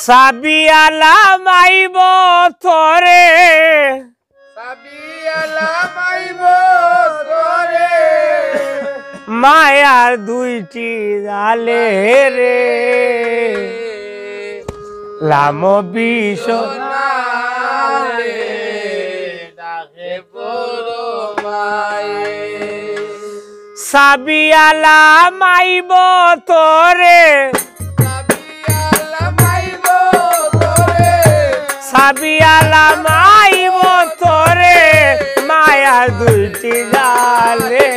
সাবিয়ালা মাইব তোরে মায়ার দুইটি জালে রে লাম বিষ সাবিয়ালা মাইব তোরে সাবিয়ালা মাইব তোরে মায়ার দুইটি জালে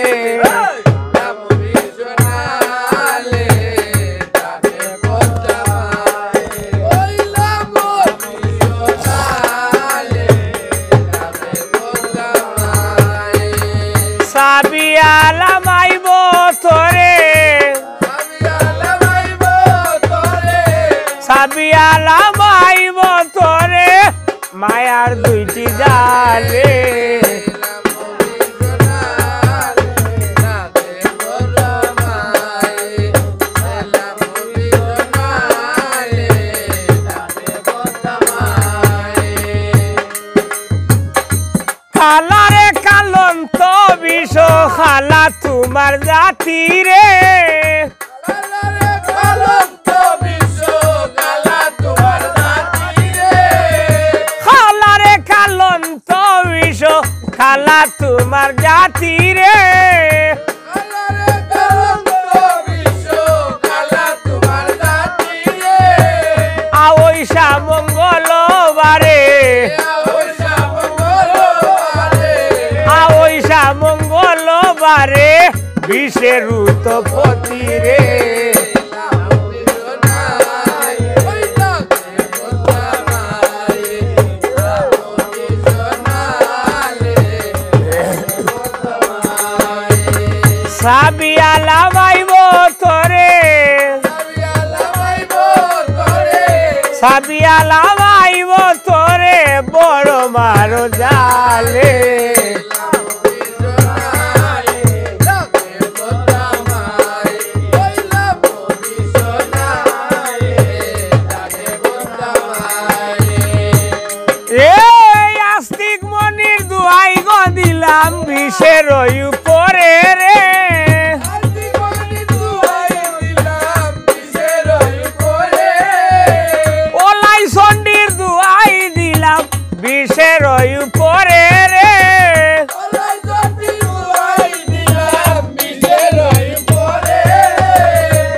সাবিয়ালা মাইব তোরে সাবিয়ালা মাইব তোরে মায়ার দুইটি জালে খালারে কালন্ত বিষ খালা তোমার জাতি রে খালারে কালন্ত বিষ খালা তোমার জাতি রে আওইসা মঙ্গলবারে আওইসা মঙ্গলবারে বিষের উৎপত্তি রে সাবিয়ালা মাইব তোরে সাবিয়ালা মাইব তোরে বড় মারো জালে আস্তিক মনির দুয়াই গো দিলাম বিষের উপরে রে ওলাই চন্ডির দুয়াই দিলাম বিষের উপরে রে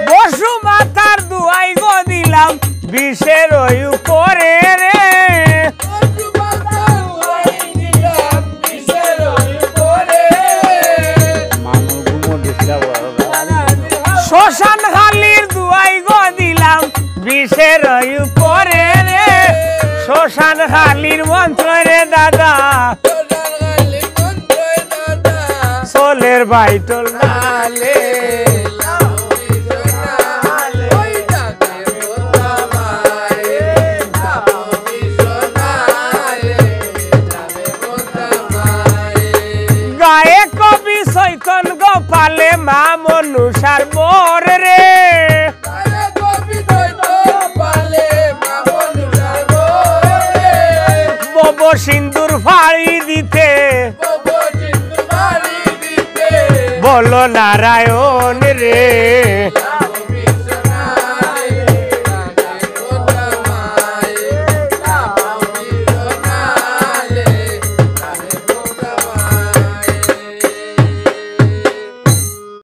বসু মাতার দুয়াই গো দিলাম বিষের উপরে রে শ্মশান খালির দুয়াই গো দিলাম বিষের উপরে রে শ্মশান খালির মন্ত্র রে দাদা সোলের বাইটল নালে গায়ে কবি চৈতন গোপালে মা মনুষার বর রে বব সিন্দুর ফাড়ি দিতে বলো নারায়ণ রে